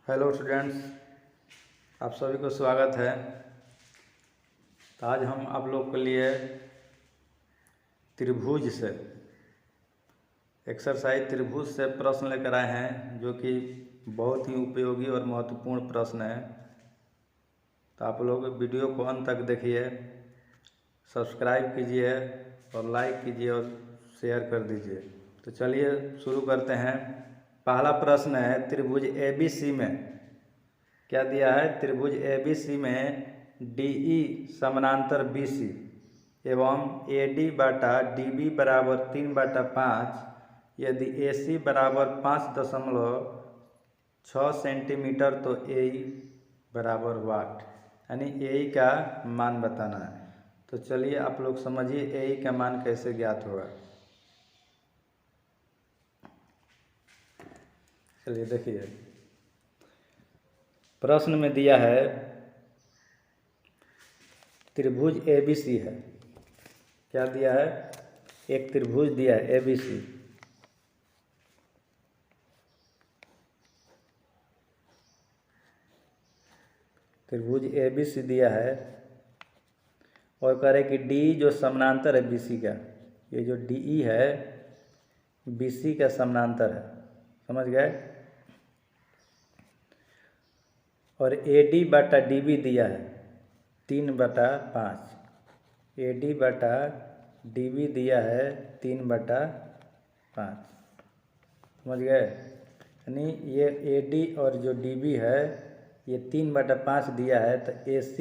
Hello students, आप सभी को स्वागत है। तो आज हम आप लोग के लिए त्रिभुज से एक्सरसाइज त्रिभुज से प्रश्न लेकर आए हैं, जो कि बहुत ही उपयोगी और महत्वपूर्ण प्रश्न है। तो आप लोग वीडियो को अंत तक देखिए, सब्सक्राइब कीजिए और लाइक कीजिए और शेयर कर दीजिए। तो चलिए शुरू करते हैं। पहला प्रश्न है, त्रिभुज ABC में क्या दिया है? त्रिभुज ABC में DE समानांतर BC एवं AD बटा DB बराबर 3/5 यदि AC बराबर 5.6 सेंटीमीटर तो AE बराबर वाट, यानी AE का मान बताना है। तो चलिए आप लोग समझिए AE का मान कैसे ज्ञात होगा। चलिए देखिए, प्रश्न में दिया है त्रिभुज ABC है। क्या दिया है? एक त्रिभुज दिया है ABC। त्रिभुज ABC दिया है और कह रहे कि D जो समानांतर है BC का, ये जो DE है BC का समानांतर है, समझ गए। और AD बटा DB दिया है 3/5, AD बटा DB दिया है 3/5, समझ गए। यानी ये AD और जो DB है ये 3/5 दिया है, तो AC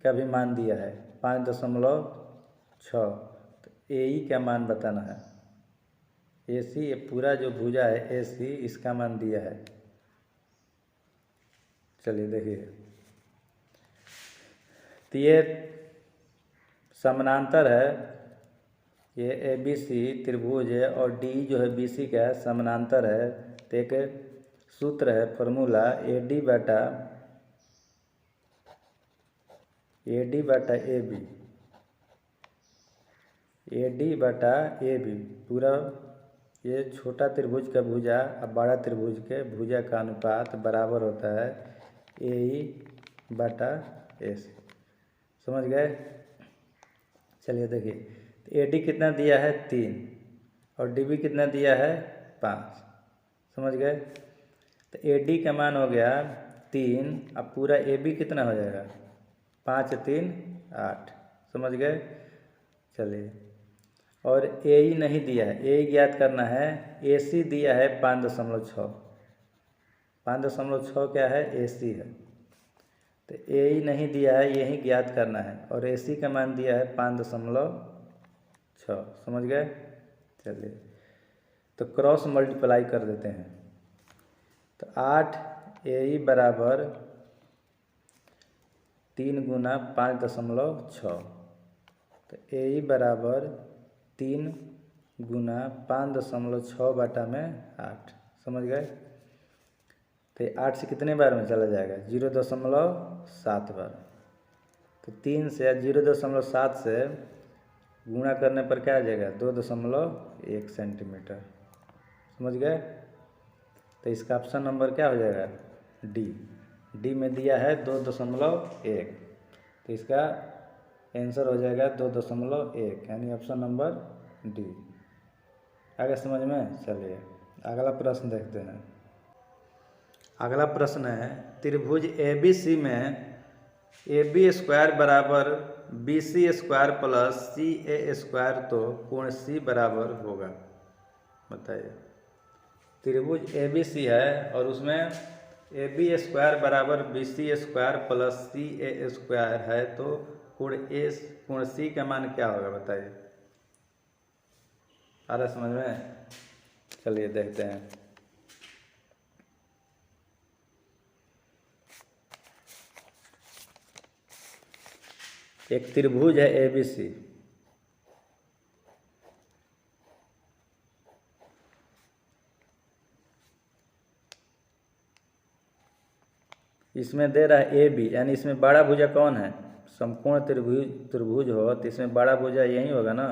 का भी मान दिया है 5.6। तो AE का मान बताना है। AC ये पूरा जो भुजा है AC, इसका मान दिया है। चलिए देखिए, तो ये समानांतर है, ये ABC त्रिभुज है और D जो है BC का समानांतर है। तो एक सूत्र है, फॉर्मूला AD बटा AB, AD बटा AB पूरा ये छोटा त्रिभुज का भुजा और बड़ा त्रिभुज के भुजा का अनुपात बराबर होता है AE बटा AC, समझ गए। चलिए देखिए, तो AD कितना दिया है 3 और DB कितना दिया है 5, समझ गए। तो AD का मान हो गया 3, अब पूरा AB कितना हो जाएगा 5 3 8, समझ गए। चलिए, और AE नहीं दिया है, AE ज्ञात करना है। AC दिया है 5.6, 5.6 क्या है AC है। तो AE नहीं दिया है, यही ज्ञात करना है। और AC का मान दिया है 5.6, समझ गए। चलिए, तो क्रॉस मल्टीप्लाई कर देते हैं। तो 8 AE बराबर 3 गुना 5.6, तो AE बराबर 3 गुना 5.6 बटा में 8, समझ गए। तो 8 से कितने बार में चला जाएगा 0.7 बार। तो 3 से 0.7 से गुणा करने पर क्या आ जाएगा 2.1 सेंटीमीटर, समझ गए। तो इसका ऑप्शन नंबर क्या हो जाएगा D में दिया है 2.1, तो इसका आंसर हो जाएगा 2.1, यानी ऑप्शन नंबर D। आगे समझ में। चलिए अगला प्रश्न देखते हैं। अगला प्रश्न है, त्रिभुज ABC में AB स्क्वायर बराबर BC square plus CA square तो कोण C बराबर होगा, बताइए। त्रिभुज ABC है और उसमें AB स्क्वायर बराबर BC square plus CA square है, तो कोण C का मान क्या होगा, बताइए। आ रहा समझ में। चलिए देखते हैं। एक त्रिभुज है ABC, इसमें दे रहा है AB, यानी इसमें बड़ा भुजा कौन है? समकोण त्रिभुज हो तो इसमें बड़ा भुजा यही होगा ना।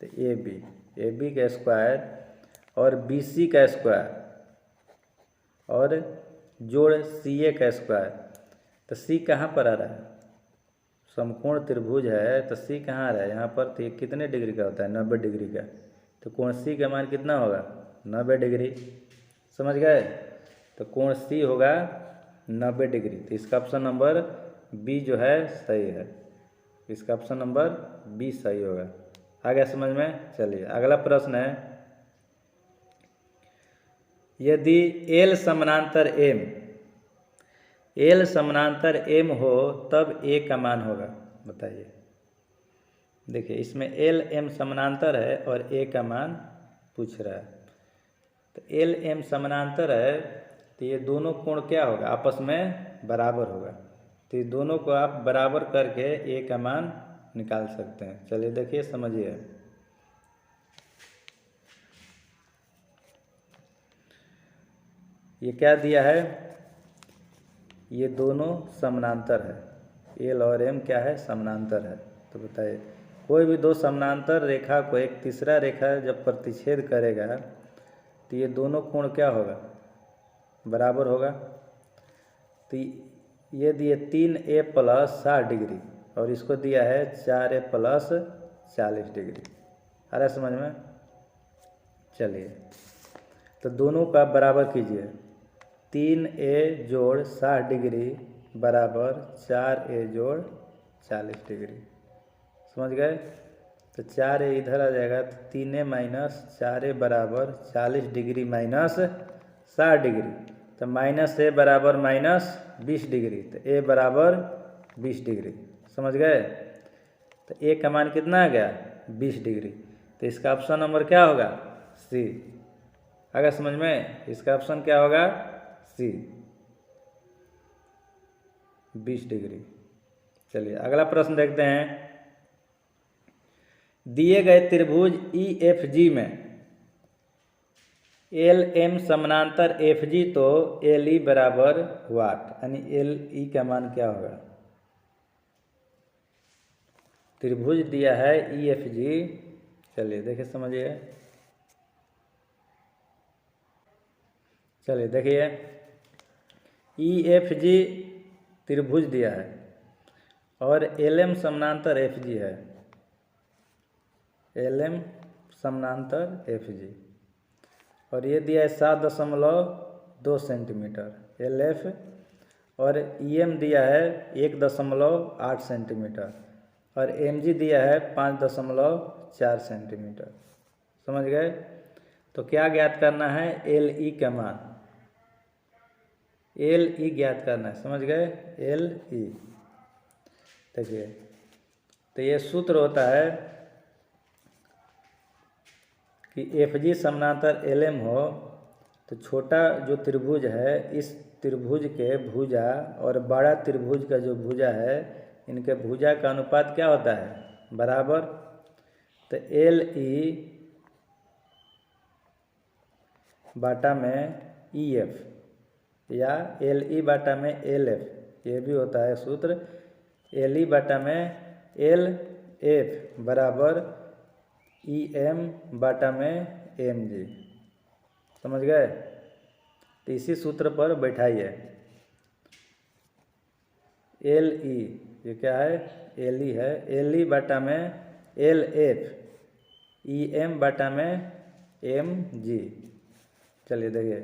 तो AB का स्क्वायर और BC का स्क्वायर और जोड़ CA का स्क्वायर। तो C कहाँ पर आ रहा है? समकोण त्रिभुज है तो C कहाँ आ रहा है? यहाँ पर। तो ये कितने डिग्री का होता है? 90 डिग्री का। तो कोण C का मान कितना होगा? 90 डिग्री। समझ गए? तो कोण C होगा 90 डिग्री। तो इसका ऑप्शन नंबर B जो है सही है। इसका ऑप्शन नंबर B सही होगा। आ गया समझ में? चलिए अगला प्रश्न है, यदि L समानांतर M हो तब A का मान होगा। बताइए। देखिए इसमें L M समानांतर है और A का मान पूछ रहा है। तो L M समानांतर है तो ये दोनों कोण क्या होगा? आपस में बराबर होगा। तो ये दोनों को आप बराबर करके A का मान निकाल सकते हैं। चलिए देखिए समझिए। ये क्या दिया है? ये दोनों समानांतर है। L और M क्या है? समानांतर है। तो बताइए कोई भी दो समानांतर रेखा को एक तीसरा रेखा जब प्रतिच्छेद करेगा तो ये दोनों कोण क्या होगा? बराबर होगा। तो ये दिए 3A प्लस 60 डिग्री और इसको दिया है 4A प्लस 40 डिग्री। आ रहा है समझ में? चलिए तो दोनों का बराबर कीजिए। 3A जोड़ 60 डिग्री बराबर 4A जोड़ 40 डिग्री। समझ गए? तो 4A इधर आ जाएगा तो 3A माइनस 4A बराबर 40 डिग्री माइनस 60 डिग्री। तो माइनस A बराबर माइनस 20 डिग्री। तो A बराबर 20 डिग्री। समझ गए? तो A का मान कितना आ गया? 20 डिग्री। तो इसका ऑप्शन नंबर क्या होगा? C। अगर समझ में? इसका ऑप्शन क्या होगा? C 20 degree. चलिए अगला प्रश्न देखते हैं, दिए गए त्रिभुज EFG में LM समानांतर FG तो LE बराबर वाट, यानी LE का मान क्या होगा? त्रिभुज दिया है EFG। चलिए देखिए समझिए। चलिए देखिए EFG त्रिभुज दिया है और LM समानांतर FG है। LM समानांतर FG और ये दिया है 7.2 सेंटीमीटर LF और EM दिया है 1.8 सेंटीमीटर और MG दिया है 5.4 सेंटीमीटर। समझ गए? तो क्या ज्ञात करना है? LE का मान। LE ज्ञात करना है। समझ गए? LE। देखिए तो ये सूत्र होता है कि FG समानांतर LM हो तो छोटा जो त्रिभुज है इस त्रिभुज के भुजा और बड़ा त्रिभुज का जो भुजा है इनके भुजा का अनुपात क्या होता है? बराबर। तो LE बाटा में EF या LE बाटा में LF, ये भी होता है सूत्र। LE बाटा में LF बराबर EM बाटा में MG। समझ गए? तो इसी सूत्र पर बैठाइए। LE ये क्या है? LE है। LE बाटा में LF, EM बाटा में MG। चलिए देखिए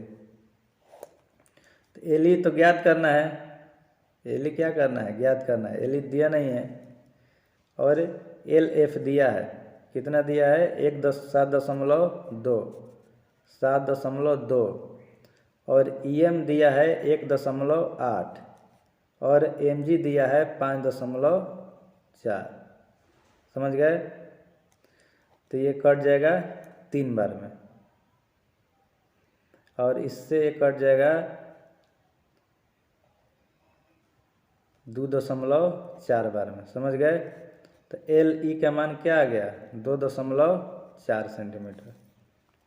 तो LE तो ज्ञात करना है। LE क्या करना है? ज्ञात करना है। LE दिया नहीं है और LF दिया है। कितना दिया है? 7.2 और EM दिया है 1.8 और MG दिया है 5.4। समझ गए? तो ये कट जाएगा 3 बार में और इससे ये कट जाएगा 2.4 बार में। समझ गए? तो LE का मान क्या आ गया? 2.4 सेंटीमीटर।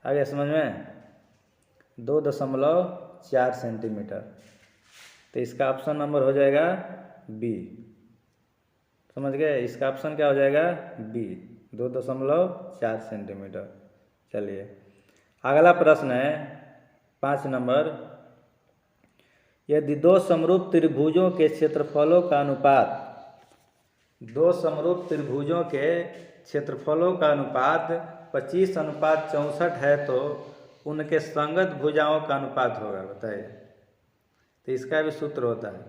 आ गया समझ में? 2.4 सेंटीमीटर। तो इसका ऑप्शन नंबर हो जाएगा B। समझ गए? इसका ऑप्शन क्या हो जाएगा? B 2.4 centimetre. चलिए अगला प्रश्न है 5 नंबर, यदि दो समरूप त्रिभुजों के क्षेत्रफलों का अनुपात, दो समरूप त्रिभुजों के क्षेत्रफलों का अनुपात 25:64 है तो उनके संगत भुजाओं का अनुपात होगा। बताइए, तो इसका भी सूत्र होता है,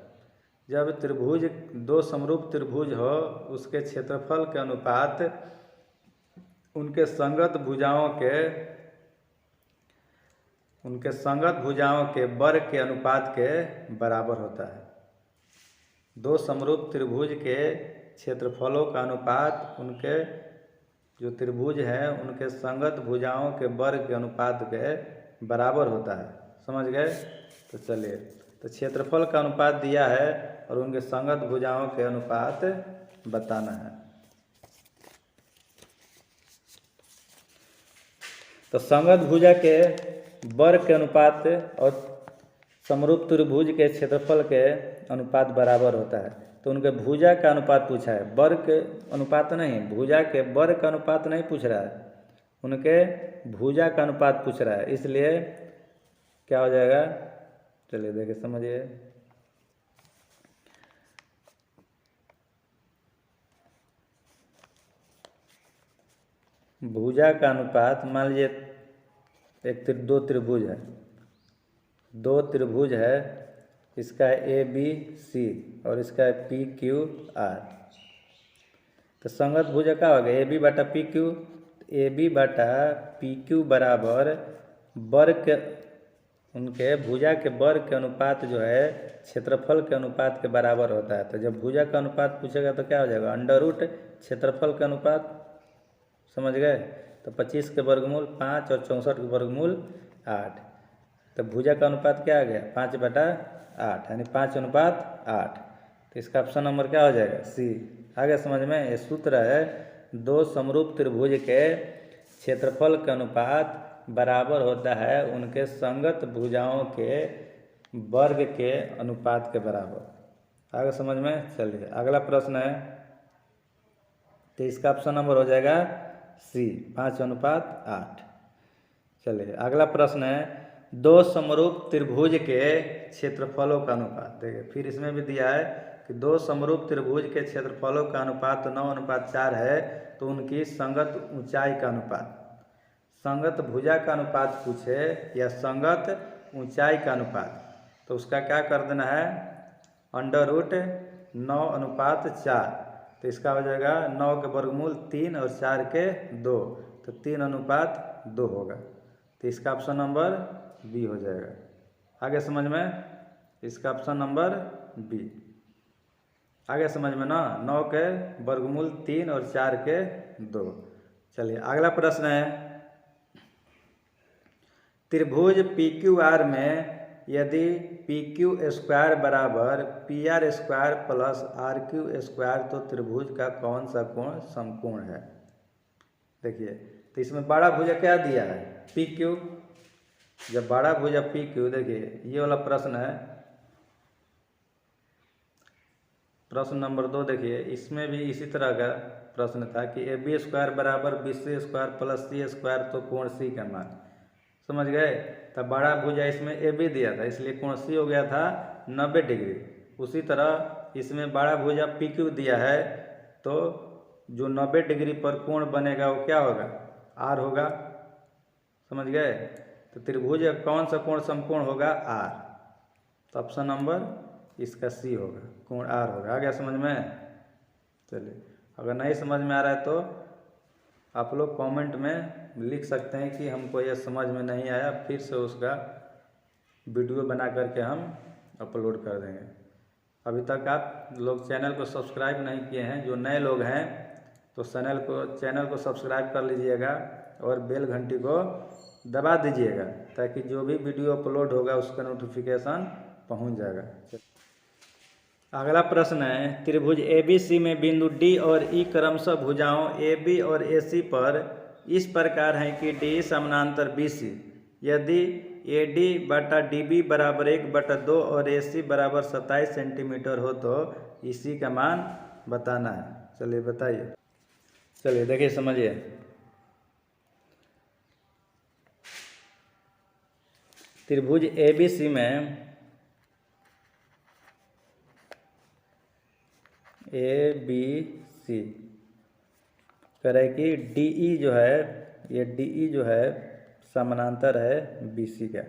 जब त्रिभुज दो समरूप त्रिभुज हो उसके क्षेत्रफल के अनुपात उनके संगत भुजाओं के वर्ग के अनुपात के बराबर होता है। दो समरूप त्रिभुज के क्षेत्रफलों का अनुपात उनके जो त्रिभुज है उनके संगत भुजाओं के वर्ग के अनुपात के बराबर होता है। समझ गए? तो चलिए, तो क्षेत्रफल का अनुपात दिया है और उनके संगत भुजाओं के अनुपात बताना है। तो संगत भुजा के वर्ग के अनुपात और समरूप त्रिभुज के क्षेत्रफल के अनुपात बराबर होता है। तो उनके भुजा का अनुपात पूछा है, वर्ग के अनुपात नहीं, भुजा के वर्ग का अनुपात नहीं पूछ रहा है, उनके भुजा का अनुपात पूछ रहा है। इसलिए क्या हो जाएगा, चलिए देखिए समझिए। भुजा का अनुपात, मान लीजिए दो त्रिभुज है, इसका है ABC और इसका है PQR। तो संगत भुजा क्या होगा, AB बटा PQ। AB बटा PQ बराबर वर्ग के, उनके भुजा के वर्ग के अनुपात जो है क्षेत्रफल के अनुपात के बराबर होता है। तो जब भुजा का अनुपात पूछेगा तो क्या हो जाएगा, अंडर रूट क्षेत्रफल का अनुपात। समझ गए? तो 25 के वर्गमूल 5 और 64 के वर्गमूल 8। तो भुजा का अनुपात क्या आ गया, 5/8, यानी 5:8। तो इसका ऑप्शन नंबर क्या हो जाएगा, C। आगे समझ में? ये सूत्र है, दो समरूप त्रिभुज के क्षेत्रफल का अनुपात बराबर होता है उनके संगत भुजाओं के वर्ग के अनुपात के बराबर। आगे समझ में? चलिए अगला प्रश्न है, तो इसका ऑप्शन नंबर हो जाएगा C, 5:8। चलिए अगला प्रश्न है, दो समरूप त्रिभुज के क्षेत्रफलों का अनुपात। देखिए फिर इसमें भी दिया है कि दो समरूप त्रिभुज के क्षेत्रफलों का अनुपात 9:4 है तो उनकी संगत ऊंचाई का अनुपात, संगत भुजा का अनुपात पूछे या संगत ऊंचाई का अनुपात, तो उसका क्या कर देना है, अंडर रूट 9:4। तो इसका हो जाएगा 9 के वर्गमूल 3 और 4 के 2, तो 3:2 होगा। तो इसका ऑप्शन नंबर B हो जाएगा। आगे समझ में? इसका ऑप्शन नंबर B। आगे समझ में ना, 9 के वर्गमूल 3 और 4 के 2। चलिए अगला प्रश्न है, त्रिभुज PQR में यदि PQ² बराबर PR² प्लस RQ² तो त्रिभुज का कौन सा कोण समकोण है। देखिए तो इसमें बड़ा भुजा क्या दिया है, PQ। जब बड़ा भुजा PQ, देखिए ये वाला प्रश्न है, प्रश्न नंबर 2। देखिए इसमें भी इसी तरह का प्रश्न था कि AB² बराबर BC² प्लस C² तो कोण C का मान। समझ गए? तब बड़ा भुजा इसमें AB दिया था इसलिए कोण C हो गया था 90 डिग्री। उसी तरह इसमें बड़ा भुजा PQ दिया है तो जो 90 डिग्री पर कोण बनेगा वो क्या होगा, R होगा। समझ गए? तो त्रिभुज कौन सा कोण समकोण होगा, R। तो ऑप्शन नंबर इसका C होगा, कोण R होगा। आ गया समझ में? चलिए अगर नहीं समझ में आ रहा है तो आप लोग कमेंट में लिख सकते हैं कि हमको यह समझ में नहीं आया, फिर से उसका वीडियो बना करके हम अपलोड कर देंगे। अभी तक आप लोग चैनल को सब्सक्राइब नहीं किए हैं, जो नए लोग हैं तो चैनल को सब्सक्राइब कर लीजिएगा और बेल घंटी को दबा दीजिएगा ताकि जो भी वीडियो अपलोड होगा उसका नोटिफिकेशन पहुंच जाएगा। अगला प्रश्न है, त्रिभुज ABC में बिंदु D और E क्रमशः भुजाओं AB और AC पर इस प्रकार है कि D समानांतर BC। यदि AD बटा DB बराबर 1/2 और AC बराबर 27 सेंटीमीटर हो तो EC का मान बताना है। चलिए बताइए। चलिए देखिए समझिए। त्रिभुज ABC में ABC कह रहे कि DE जो है, ये DE जो है समानांतर है BC का,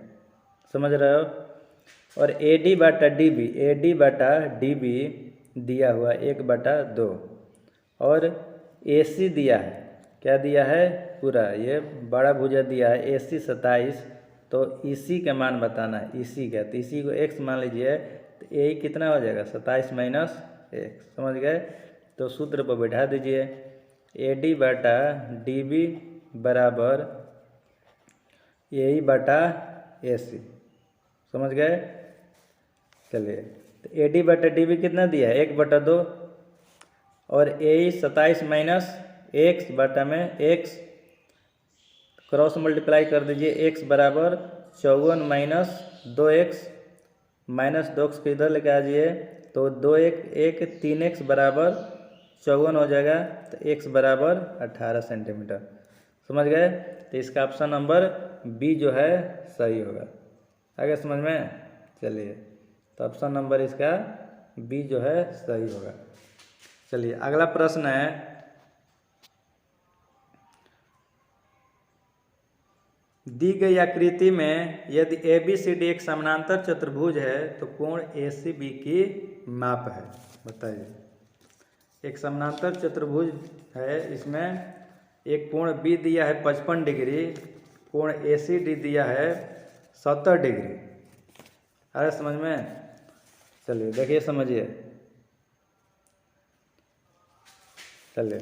समझ रहे हो। और AD बटा DB दिया हुआ 1/2 और AC दिया है, क्या दिया है पूरा, ये बड़ा भुजा दिया है AC 27, तो EC का मान बताना है, EC का, तो EC को x मान लीजिए, तो A कितना हो जाएगा 27 माइनस x, समझ गए। तो सूत्र पर बैठा दीजिए, AD बटा DB बराबर AE बटा AC, समझ गए। चलिए, तो AD बटा DB कितना दिया है 1/2 और AE 27 माइनस x बटा में x, क्रॉस मल्टीप्लाई कर दीजिए, x बराबर 54 माइनस 2x, माइनस 2x को इधर लेके आ जाइए, तो 2 3x बराबर 54 हो जाएगा, तो x बराबर 18 सेंटीमीटर, समझ गए। तो इसका ऑप्शन नंबर बी जो है सही होगा। आगे समझ में। चलिए, तो ऑप्शन नंबर इसका बी जो है सही होगा। चलिए, अगला प्रश्न है, दी गई आकृति में यदि ABCD एक समानांतर चतुर्भुज है तो कोण ACB की माप है, बताइए। एक समानांतर चतुर्भुज है, इसमें एक कोण B दिया है 55 डिग्री, कोण ACD दिया है 70 डिग्री। अरे समझ में। चलिए देखिए, समझिए। चलिए,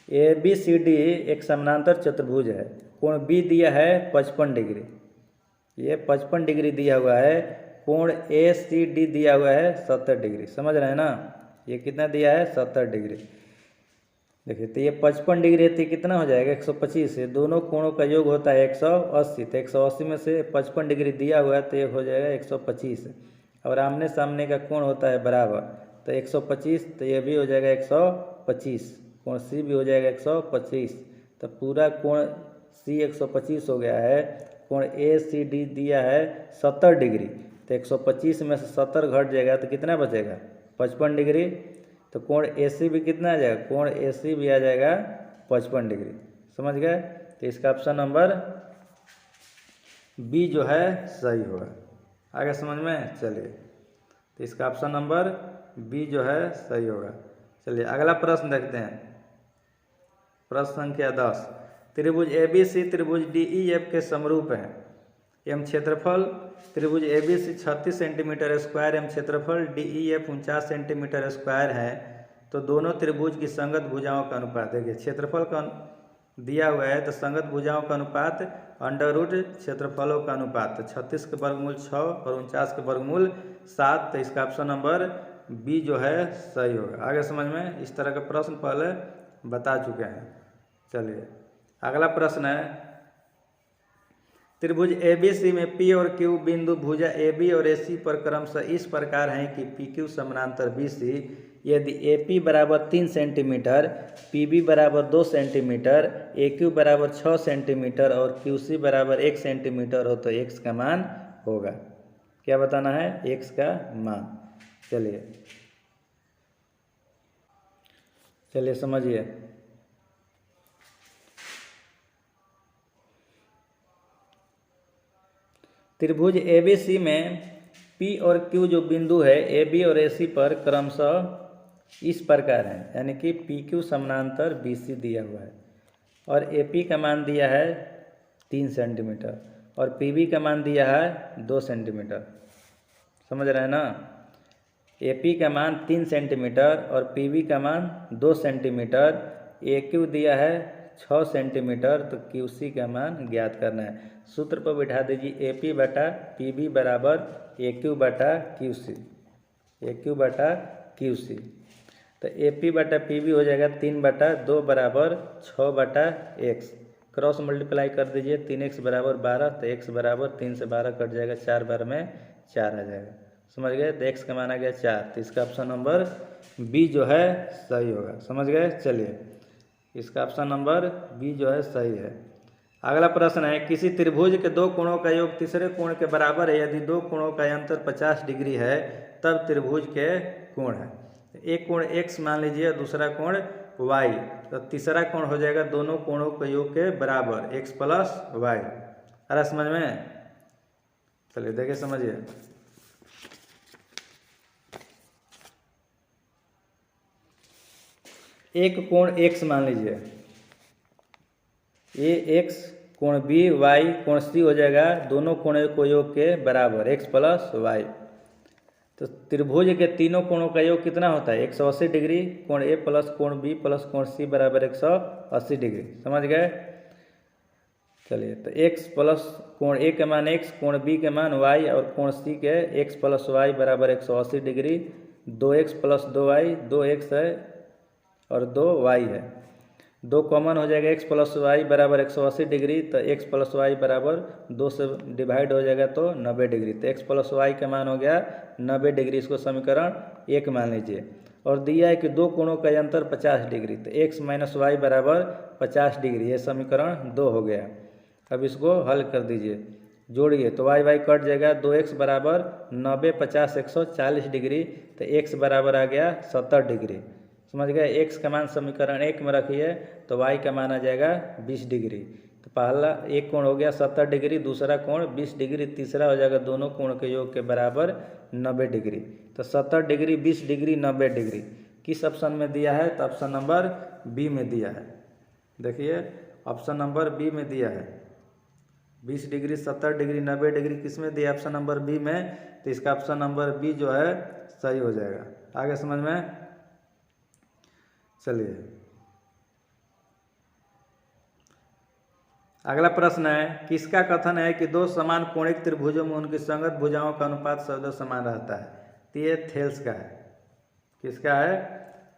ABCD एक समानांतर चतुर्भुज है, कोण B दिया है 55 डिग्री, ये 55 डिग्री दिया हुआ है, कोण ACD दिया हुआ है 70 डिग्री, समझ रहे हैं ना। ये कितना दिया है 70 डिग्री। देखिए, तो ये 55 डिग्री है, तो कितना हो जाएगा 125, है दोनों कोणों का योग होता है 180, तो 180 में से 55 डिग्री दिया हुआ है, तो ये हो जाएगा 125, और आमने सामने का कोण होता है बराबर, तो 125, तो ये भी हो जाएगा 125, कोण C भी हो जाएगा 125, तो पूरा कोण C 125 हो गया है। कोण ACD दिया है 70 डिग्री, तो 125 में से 70 घट जाएगा, तो कितना बचेगा 55 डिग्री, तो कोण AC भी कितना आ जाएगा, कोण AC भी आ जाएगा 55 डिग्री, समझ गए। तो इसका ऑप्शन नंबर बी जो है सही होगा। आगे समझ में। चलिए, तो इसका ऑप्शन नंबर बी जो है सही होगा। चलिए, अगला प्रश्न देखते हैं। प्रश्न संख्या 10, त्रिभुज ABC त्रिभुज DEF के समरूप है, एवं क्षेत्रफल त्रिभुज ABC 36 सेंटीमीटर स्क्वायर एवं क्षेत्रफल DEF 49 सेंटीमीटर स्क्वायर है, तो दोनों त्रिभुज की संगत भुजाओं का अनुपात। देखिए, क्षेत्रफल का दिया हुआ है, तो संगत भुजाओं का अनुपात अंडर रूट क्षेत्रफलों का अनुपात, तो 36 के वर्गमूल 6 और 49 के वर्गमूल 7, तो इसका ऑप्शन नंबर बी जो है सही होगा। आगे समझ में। इस तरह के प्रश्न पहले बता चुके हैं। चलिए, अगला प्रश्न है, त्रिभुज ABC में P और Q बिंदु भुजा AB और AC पर क्रमशः इस प्रकार हैं कि PQ समानांतर BC, यदि AP बराबर 3 सेंटीमीटर, PB बराबर 2 सेंटीमीटर, AQ बराबर 6 सेंटीमीटर और QC बराबर 1 सेंटीमीटर हो, तो x का मान होगा। क्या बताना है, x का मान। चलिए समझिए। त्रिभुज ABC में P और Q जो बिंदु है AB और AC पर क्रमशः इस प्रकार है, यानी कि PQ समानांतर BC दिया हुआ है, और AP का मान दिया है 3 सेंटीमीटर और PB का मान दिया है 2 सेंटीमीटर, समझ रहे हैं ना। AP का मान 3 सेंटीमीटर और PB का मान 2 सेंटीमीटर, AQ दिया है 6 सेंटीमीटर, तो QC का मान ज्ञात करना है। सूत्र पर बिठा दीजिए, AP बटा PB बराबर AQ बटा QC, AQ बटा QC। तो AP बटा PB हो जाएगा 3/2 बराबर 6/x, क्रॉस मल्टीप्लाई कर दीजिए, 3x बराबर 12, तो x बराबर 3 से 12 कट जाएगा, 4 बार में 4 आ जाएगा, समझ गए। तो x का मान आ गया 4, तो इसका ऑप्शन नंबर बी जो है सही होगा, समझ गए। चलिए, इसका ऑप्शन नंबर बी जो है सही है। अगला प्रश्न है, किसी त्रिभुज के दो कोणों का योग तीसरे कोण के बराबर है, यदि दो कोणों का अंतर 50 डिग्री है तब त्रिभुज के कोण है। एक कोण x मान लीजिए, दूसरा कोण y, तो तीसरा कोण हो जाएगा दोनों कोणों के योग के बराबर x प्लस वाई। आ रहा समझ में? चलिए देखिए समझिए। एक कोण x मान लीजिए, ये x कोण b y कोण c हो जाएगा दोनों कोणों के योग के बराबर x प्लस वाई। तो त्रिभुज के तीनों कोणों का योग कितना होता है? 180 डिग्री। कोण a प्लस कोण b प्लस कोण c बराबर 180 डिग्री। समझ गए? चलिए, तो x प्लस कोण a के मान x, कोण b के मान y और कोण c के x प्लस y बराबर 180 degree. 2x plus 2y, 2x है और 2y है, 2 कॉमन हो जाएगा, x प्लस वाई बराबर 180 डिग्री। तो x प्लस वाई बराबर 2 से डिवाइड हो जाएगा तो 90 डिग्री। तो x प्लस वाई का मान हो गया 90 डिग्री। इसको समीकरण 1 मान लीजिए। और दिया है कि दो कोणों का अंतर 50 डिग्री, तो x माइनस वाई बराबर 50 डिग्री। ये समीकरण 2 हो गया। अब इसको हल कर दीजिए, जोड़िए तो y कट जाएगा। 2x बराबर 90 50 140 डिग्री, तो x बराबर आ गया 70 डिग्री। समझ गए? x का मान समीकरण 1 में रखिए तो y का मान आ जाएगा 20 डिग्री। तो पहला एक कोण हो गया 70 डिग्री, दूसरा कोण 20 डिग्री, तीसरा हो जाएगा दोनों कोण के योग के बराबर 90 डिग्री। तो 70 डिग्री 20 डिग्री 90 डिग्री किस ऑप्शन में दिया है? तो ऑप्शन नंबर बी में दिया है। देखिए ऑप्शन नंबर बी में दिया है, 20 डिग्री 70 डिग्री 90 डिग्री किस में दिया? ऑप्शन नंबर बी में। तो इसका ऑप्शन नंबर बी जो है सही हो जाएगा। आगे समझ में? चलिए अगला प्रश्न है, किसका कथन है कि दो समान कोणिक त्रिभुजों में उनकी संगत भुजाओं का अनुपात सदैव समान रहता है? तो ये थेल्स का है। किसका है?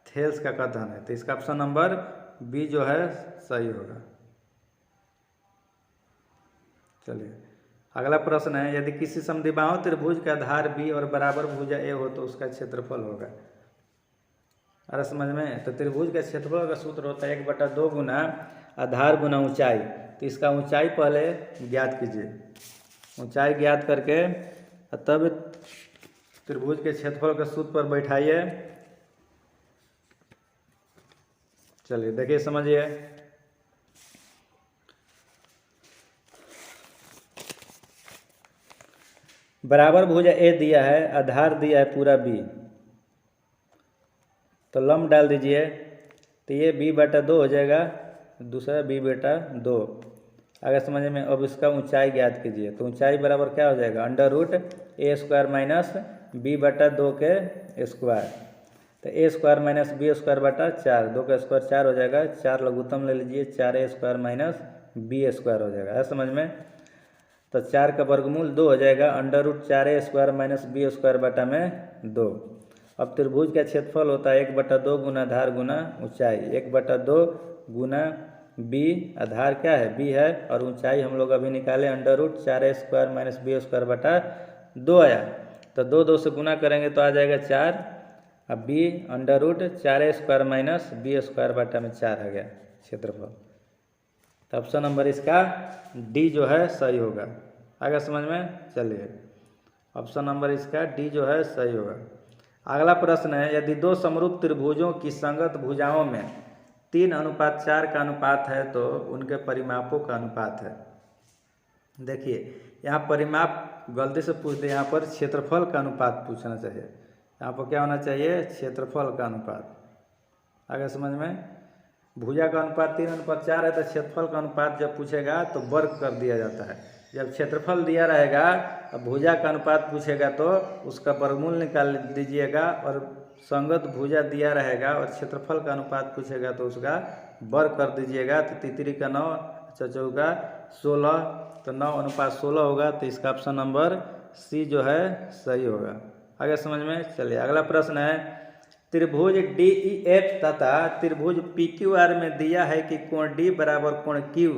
थेल्स का कथन है। तो इसका ऑप्शन नंबर बी जो है सही होगा। चलिए अगला प्रश्न है, यदि किसी समद्विबाहु त्रिभुज का आधार बी और बराबर भुजा ए हो तो उसका क्षेत्रफल होगा। अरे समझ में? तो त्रिभुज का क्षेत्रफल का सूत्र होता है 1/2 गुना आधार गुना ऊंचाई। तो इसका ऊंचाई पहले ज्ञात कीजिए, ऊंचाई ज्ञात करके तब त्रिभुज के क्षेत्रफल के सूत्र पर बैठाइए। चलिए देखिए समझिए। बराबर भुजा ए दिया है, आधार दिया है पूरा बी, तो लंब डाल दीजिए। तो ये b/2 हो जाएगा, दूसरा b/2। आगे समझ में? अब इसका ऊंचाई ज्ञात कीजिए। तो ऊंचाई बराबर क्या हो जाएगा? √a² माइनस b/2 के स्क्वायर। तो a² माइनस b² 2 का स्क्वायर 4 हो जाएगा, 4 लघुत्तम ले लीजिए, 4a² माइनस b² हो जाएगा। है समझ में? तो 4 का वर्गमूल 2 हो जाएगा, √4a² माइनस b² 2। अब त्रिभुज का क्षेत्रफल होता है 1/2 गुना आधार गुना ऊंचाई। 1/2 गुना b, आधार क्या है? b है, और ऊंचाई हम लोग अभी निकाले √4a² माइनस b² 2 आया। तो 2 से गुना करेंगे तो आ जाएगा 4। अब b √4a² माइनस b² 4 आ गया क्षेत्रफल। तो ऑप्शन नंबर इसका डी जो है सही होगा। आगे समझ में? चलिए ऑप्शन नंबर इसका डी जो है सही होगा। अगला प्रश्न है, यदि दो समरूप त्रिभुजों की संगत भुजाओं में 3:4 का अनुपात है तो उनके परिमापों का अनुपात है। देखिए यहाँ परिमाप गलती से पूछ दे, यहाँ पर क्षेत्रफल का अनुपात पूछना चाहिए। यहाँ पर क्या होना चाहिए? क्षेत्रफल का अनुपात। आगे समझ में? भुजा का अनुपात 3:4 है, तो क्षेत्रफल का अनुपात जब पूछेगा तो वर्ग कर दिया जाता है। जब क्षेत्रफल दिया रहेगा और भुजा का अनुपात पूछेगा तो उसका वर्गमूल निकाल दीजिएगा, और संगत भुजा दिया रहेगा और क्षेत्रफल का अनुपात पूछेगा तो उसका वर्ग कर दीजिएगा। तो 3 का 9, 4 का 16, तो 9:16 होगा। तो इसका ऑप्शन नंबर सी जो है सही होगा। आगे समझ में? चलिए अगला प्रश्न है, त्रिभुज DEF तथा त्रिभुज PQR में दिया है कि कोण D बराबर कोण Q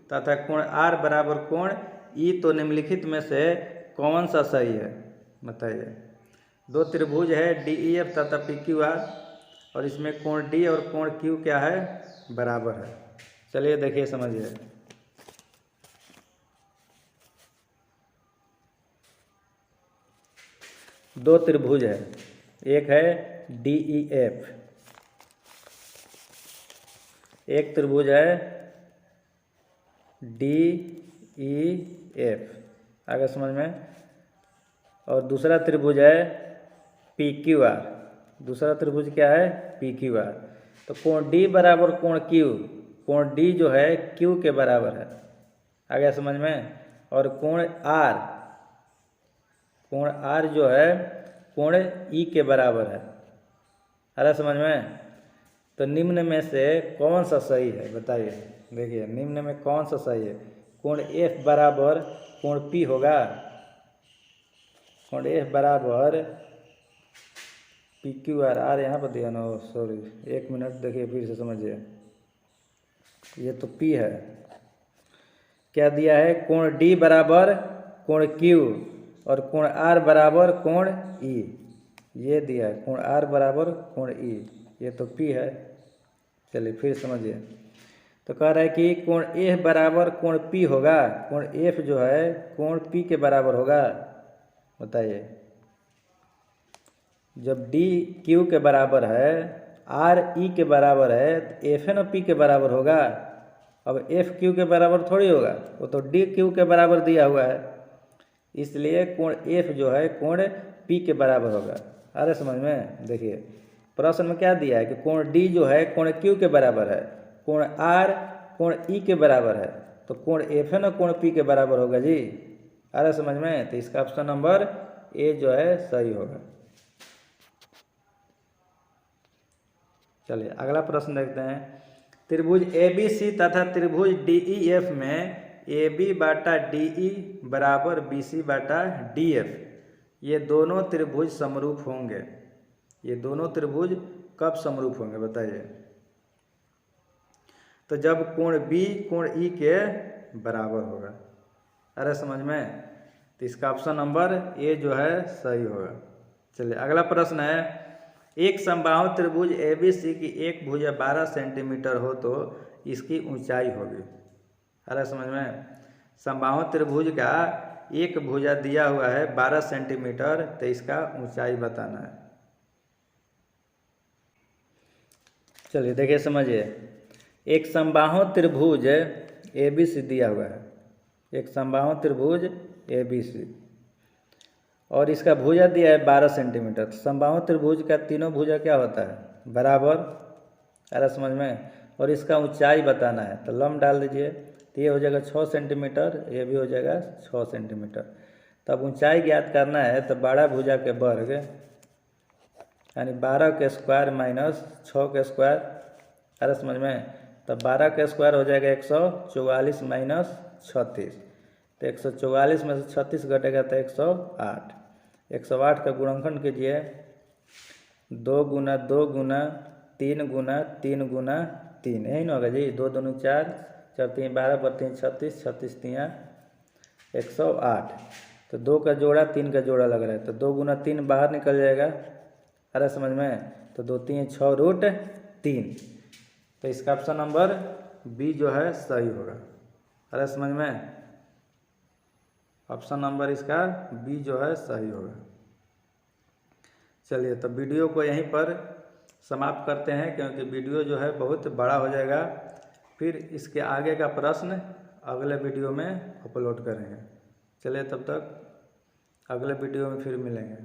तथा कोण R बराबर कोण E, तो निम्नलिखित में से कौन सा सही है? बताइए। दो त्रिभुज है DEF तथा PQR, और इसमें कोण D और कोण Q क्या है? बराबर है। चलिए देखिए समझिए। दो त्रिभुज है, एक है DEF, एक त्रिभुज है DEF, आगे समझ में। और दूसरा त्रिभुज है PQR, दूसरा त्रिभुज क्या है PQR। तो कोण D बराबर कोण Q, कोण D जो है Q के बराबर है, आगे समझ में। और कोण R जो है कोण E के बराबर है, अरे समझ में। तो निम्न में से कौन सा सही है बताइए। देखिए निम्न में कौन सा सही है, कोण F बराबर कोण P होगा, कोण F बराबर PQR, R यहाँ पर दिया ना, सॉरी 1 मिनट देखिए फिर से समझिए। ये तो P है, क्या दिया है, कोण D बराबर कोण Q और कोण R बराबर कोण E, ये दिया है कोण R बराबर कोण E, ये तो P है। चलिए फिर समझिए। तो कह रहा है कि कोण F बराबर कोण P होगा, कोण F जो है कोण P के बराबर होगा, बताइए। जब D Q के बराबर है, R E के बराबर है, तो F है ना P के बराबर होगा। अब F Q के बराबर थोड़ी होगा, वो तो D Q के बराबर दिया हुआ है, इसलिए कोण F जो है कोण P के बराबर होगा। अरे समझ में। देखिए प्रश्न में क्या दिया है कि कोण D जो है कोण Q के बराबर है, कोण R कोण E के बराबर है, तो कोण F है ना कोण P के बराबर होगा जी, अरे समझ में। तो इसका ऑप्शन नंबर A जो है सही होगा। चलिए अगला प्रश्न देखते हैं। त्रिभुज ABC तथा त्रिभुज DEF में AB बाटा DE बराबर BC बाटा DF, ये दोनों त्रिभुज समरूप होंगे। ये दोनों त्रिभुज कब समरूप होंगे बताइए। तो जब कोण B कोण E के बराबर होगा, अरे समझ में। तो इसका ऑप्शन नंबर A जो है सही होगा। चलिए अगला प्रश्न है, एक समबाहु त्रिभुज ABC की एक भुजा 12 सेंटीमीटर हो तो इसकी ऊंचाई होगी, अरे समझ में। समबाहु त्रिभुज का एक भुजा दिया हुआ है 12 सेंटीमीटर, तो इसका ऊंचाई बताना है। चलिए देखिए समझिए, एक समबाहु त्रिभुज ABC दिया हुआ है, एक समबाहु त्रिभुज ABC और इसका भुजा दिया है 12 सेंटीमीटर। तो समबाहु त्रिभुज का तीनों भुजा क्या होता है बराबर, अरे समझ में। और इसका ऊंचाई बताना है, तो लंब डाल दीजिए, तो ये हो जाएगा 6 सेंटीमीटर, ये भी हो जाएगा 6 सेंटीमीटर। तब ऊंचाई ज्ञात करना है, तो बड़ा भुजा के वर्ग यानी 12 के स्क्वायर माइनस 6 के स्क्वायर, अरे समझ में। तब 12 के स्क्वायर हो जाएगा 144 माइनस 36, तो 144 में से 36 घटेगा तो 108। 108 का गुणनखंड कीजिए, 2 गुना 2 गुना 3 गुना 3 गुना 3, यही ना होगा जी। 2 दूनी 4, 4 3 12, 4 3 36, 36 3 108। तो 2 का जोड़ा 3 का जोड़ा लग रहा है, तो 2 गुना 3 बाहर निकल जाएगा, अरे समझ में। तो 2 3 6 रूट 3, तो इसका ऑप्शन नंबर B जो है सही होगा, अरे समझ में। ऑप्शन नंबर इसका B जो है सही होगा। चलिए तो वीडियो को यहीं पर समाप्त करते हैं, क्योंकि वीडियो जो है बहुत बड़ा हो जाएगा। फिर इसके आगे का प्रश्न अगले वीडियो में अपलोड करेंगे। चलिए तब तक अगले वीडियो में फिर मिलेंगे।